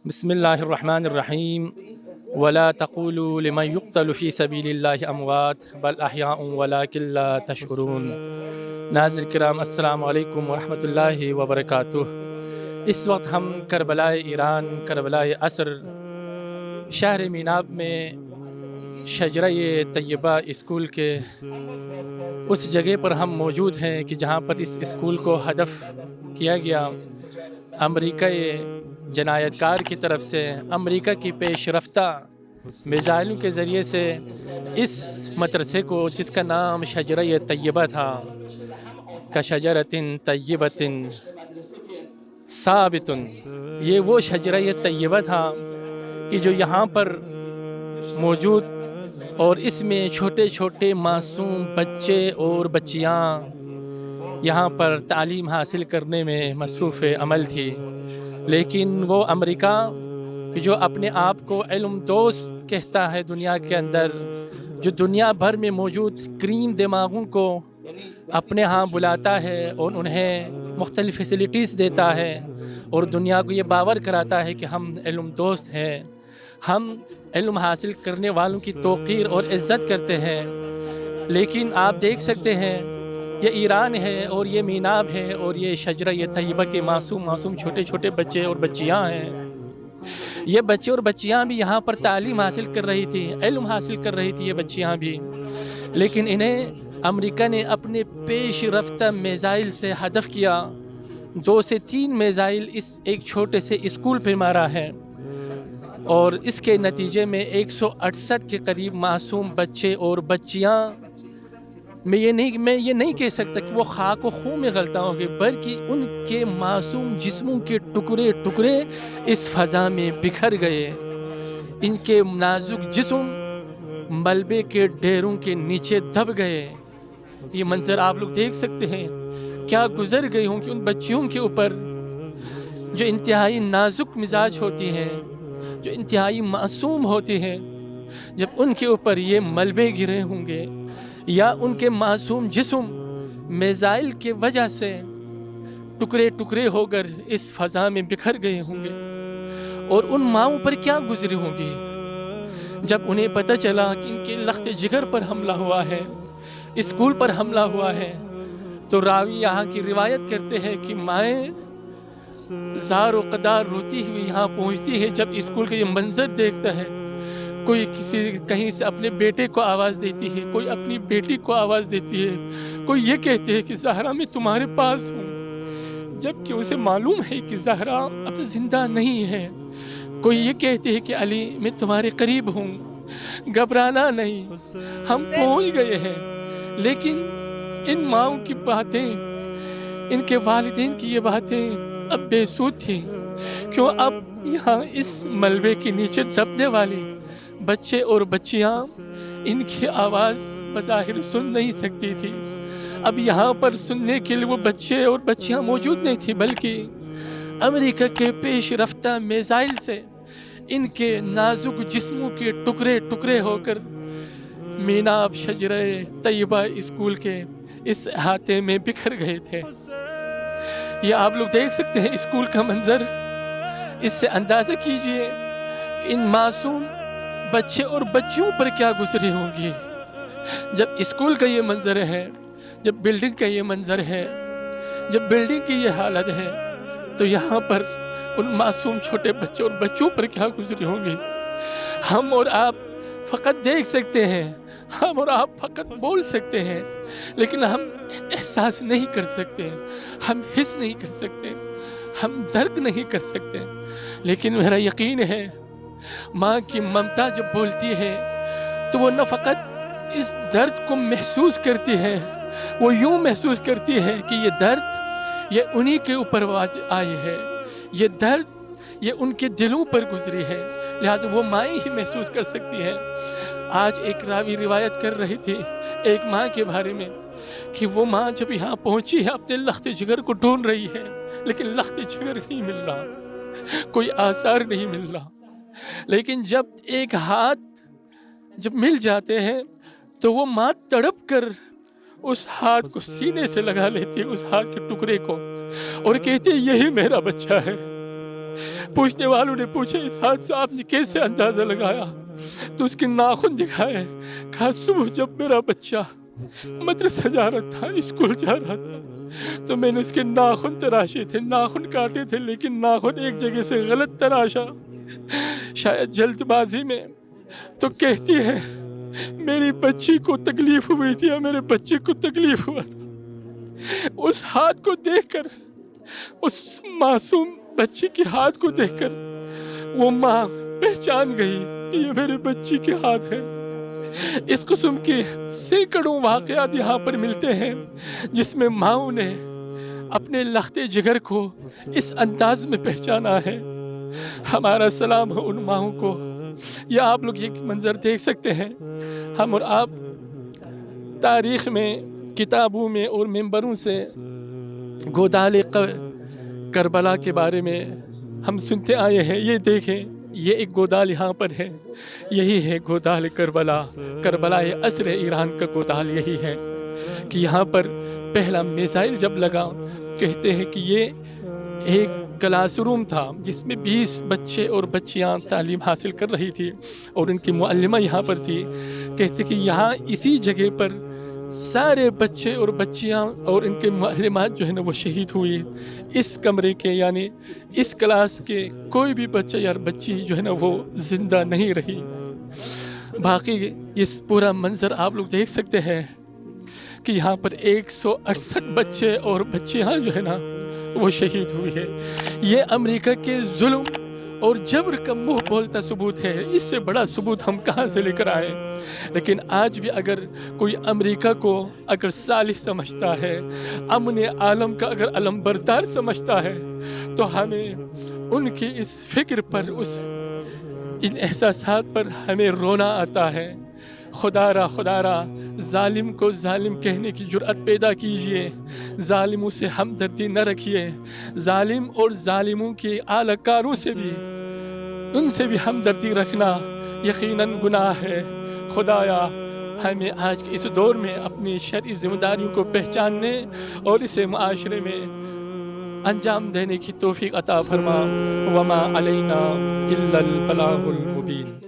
بسم اللہ الرحمن الرحیم ولا تقولوا لمن يقتل في سبيل الله اموات بل احیاء ولکن لا تشعرون۔ ناظر کرام، السلام علیکم ورحمۃ اللہ وبرکاتہ۔ اس وقت ہم کربلائے ایران، کربلائے عصر، شہر میناب میں شجرہ طیبہ اسکول کے اس جگہ پر ہم موجود ہیں کہ جہاں پر اس اسکول کو ہدف کیا گیا امریکہ جنایت کار کی طرف سے۔ امریکہ کی پیش رفتہ میزائلوں کے ذریعے سے اس مدرسے کو، جس کا نام شجرہ طیبہ تھا، کشجرۃ طیبۃ ثابت، یہ وہ شجرہ طیبہ تھا کہ جو یہاں پر موجود، اور اس میں چھوٹے چھوٹے معصوم بچے اور بچیاں یہاں پر تعلیم حاصل کرنے میں مصروف عمل تھی۔ لیکن وہ امریکہ جو اپنے آپ کو علم دوست کہتا ہے دنیا کے اندر، جو دنیا بھر میں موجود کریم دماغوں کو اپنے ہاں بلاتا ہے اور انہیں مختلف فیسلٹیز دیتا ہے اور دنیا کو یہ باور کراتا ہے کہ ہم علم دوست ہیں، ہم علم حاصل کرنے والوں کی توقیر اور عزت کرتے ہیں، لیکن آپ دیکھ سکتے ہیں یہ ایران ہے اور یہ میناب ہے اور یہ شجرہ طیبہ کے معصوم چھوٹے چھوٹے بچے اور بچیاں ہیں۔ یہ بچے اور بچیاں بھی یہاں پر تعلیم حاصل کر رہی تھی، علم حاصل کر رہی تھی یہ بچیاں بھی، لیکن انہیں امریکہ نے اپنے پیش رفتہ میزائل سے ہدف کیا۔ 2 سے 3 میزائل اس ایک چھوٹے سے اسکول پہ مارا ہے، اور اس کے نتیجے میں 168 کے قریب معصوم بچے اور بچیاں، میں یہ نہیں کہہ سکتا کہ وہ خاک و خون میں غلطاں ہوں گے، بلکہ ان کے معصوم جسموں کے ٹکڑے ٹکڑے اس فضا میں بکھر گئے، ان کے نازک جسم ملبے کے ڈھیروں کے نیچے دب گئے۔ یہ منظر آپ لوگ دیکھ سکتے ہیں، کیا گزر گئی ہوں کہ ان بچیوں کے اوپر جو انتہائی نازک مزاج ہوتی ہیں، جو انتہائی معصوم ہوتی ہیں، جب ان کے اوپر یہ ملبے گرے ہوں گے یا ان کے معصوم جسم میزائل کی وجہ سے ٹکڑے ٹکڑے ہو کر اس فضا میں بکھر گئے ہوں گے، اور ان ماؤں پر کیا گزری ہوں گی جب انہیں پتہ چلا کہ ان کے لخت جگر پر حملہ ہوا ہے، اسکول پر حملہ ہوا ہے۔ تو راوی یہاں کی روایت کرتے ہیں کہ مائیں زار و قدار روتی ہوئی یہاں پہنچتی ہے جب اسکول کا یہ منظر دیکھتا ہے۔ کوئی کہیں سے اپنے بیٹے کو آواز دیتی ہے، کوئی اپنی بیٹی کو آواز دیتی ہے، کوئی یہ کہتے ہے کہ زہرا میں تمہارے پاس ہوں، جبکہ اسے معلوم ہے کہ زہرا اب زندہ نہیں ہے۔ کوئی یہ کہتے ہے کہ علی میں تمہارے قریب ہوں، گھبرانا نہیں، ہم پہنچ گئے ہیں۔ لیکن ان ماؤں کی باتیں، ان کے والدین کی یہ باتیں اب بے سود تھی، کیوں اب یہاں اس ملبے کے نیچے دبنے والے بچے اور بچیاں ان کی آواز بظاہر سن نہیں سکتی تھی۔ اب یہاں پر سننے کے لیے وہ بچے اور بچیاں موجود نہیں تھی، بلکہ امریکہ کے پیش رفتہ میزائل سے ان کے نازک جسموں کے ٹکڑے ٹکڑے ہو کر میناب شجرہ طیبہ اسکول کے اس احاطے میں بکھر گئے تھے۔ یہ آپ لوگ دیکھ سکتے ہیں اسکول کا منظر، اس سے اندازہ کیجئے کہ ان معصوم بچے اور بچیوں پر کیا گزری ہوں گی جب اسکول کا یہ منظر ہے، جب بلڈنگ کا یہ منظر ہے، جب بلڈنگ کی یہ حالت ہے، تو یہاں پر ان معصوم چھوٹے بچے اور بچوں پر کیا گزری ہوں گی۔ ہم اور آپ فقط دیکھ سکتے ہیں، ہم اور آپ فقط بول سکتے ہیں، لیکن ہم احساس نہیں کر سکتے، ہم حس نہیں کر سکتے، ہم درک نہیں کر سکتے۔ لیکن میرا یقین ہے ماں کی ممتا جب بولتی ہے تو وہ نہ فقط اس درد کو محسوس کرتی ہے، وہ یوں محسوس کرتی ہے کہ یہ درد یہ انہی کے اوپر آئی ہے، یہ درد یہ ان کے دلوں پر گزری ہے، لہٰذا وہ مائیں ہی محسوس کر سکتی ہے۔ آج ایک راوی روایت کر رہی تھی ایک ماں کے بارے میں کہ وہ ماں جب یہاں پہنچی ہے اپنے لخت جگر کو ڈھونڈ رہی ہے، لیکن لخت جگر نہیں مل رہا، کوئی آثار نہیں مل رہا، لیکن جب ایک ہاتھ جب مل جاتے ہیں تو وہ ماں تڑپ کر اس ہاتھ کو سینے سے لگا لیتی ہے، اس ہاتھ کے ٹکڑے کو، اور کہتی ہے یہی میرا بچہ ہے، پوچھنے والوں نے پوچھا اس حادثہ آپ نے کیسے اندازہ لگایا؟ تو اس کے ناخن دکھائے، کہا صبح جب میرا بچہ مدرسہ جا رہا تھا، اسکول جا رہا تھا، تو میں نے اس کے ناخن تراشے تھے، ناخن کاٹے تھے، لیکن ناخن ایک جگہ سے غلط تراشا، شاید جلد بازی میں۔ تو کہتی ہے میری بچی کو تکلیف ہوئی تھی اور میرے بچے کو تکلیف ہوا تھا۔ اس ہاتھ کو دیکھ کر، اس معصوم بچی کے ہاتھ کو دیکھ کر وہ ماں پہچان گئی کہ یہ میرے بچی کے ہاتھ ہے۔ اس قسم کے سینکڑوں واقعات یہاں پر ملتے ہیں جس میں ماؤں نے اپنے لخت جگر کو اس انداز میں پہچانا ہے۔ ہمارا سلام ہے ان ماؤں کو۔ یا آپ لوگ یہ منظر دیکھ سکتے ہیں، ہم اور آپ تاریخ میں، کتابوں میں اور ممبروں سے گودال کربلا کے بارے میں ہم سنتے آئے ہیں۔ یہ دیکھیں، یہ ایک گودال یہاں پر ہے، یہی ہے گودال کربلا۔ کربلا عصر ایران کا گودال یہی ہے کہ یہاں پر پہلا میزائل جب لگا، کہتے ہیں کہ یہ ایک کلاس روم تھا جس میں 20 بچے اور بچیاں تعلیم حاصل کر رہی تھی اور ان کی معلمہ یہاں پر تھی۔ کہتے کہ یہاں اسی جگہ پر سارے بچے اور بچیاں اور ان کے معلمات جو ہے نا وہ شہید ہوئی۔ اس کمرے کے یعنی اس کلاس کے کوئی بھی بچہ یا بچی جو ہے نا وہ زندہ نہیں رہی۔ باقی اس پورا منظر آپ لوگ دیکھ سکتے ہیں کہ یہاں پر 168 بچے اور بچیاں جو ہے نا وہ شہید ہوئی ہے۔ یہ امریکہ کے ظلم اور جبر کا منہ بولتا ثبوت ہے۔ اس سے بڑا ثبوت ہم کہاں سے لے کر آئے؟ لیکن آج بھی اگر کوئی امریکہ کو اگر صالح سمجھتا ہے، امن عالم کا اگر علم بردار سمجھتا ہے، تو ہمیں ان کی اس فکر پر، ان احساسات پر ہمیں رونا آتا ہے۔ خدا را ظالم کو ظالم کہنے کی جرأت پیدا کیجئے، ظالموں سے ہمدردی نہ رکھیے، ظالم اور ظالموں کے اعلی کاروں سے بھی، ان سے بھی ہمدردی رکھنا یقیناً گناہ ہے۔ خدایا ہمیں آج کے اس دور میں اپنی شرعی ذمہ داریوں کو پہچاننے اور اسے معاشرے میں انجام دینے کی توفیق عطا فرما۔ وما علینا الا البلاغ المبین۔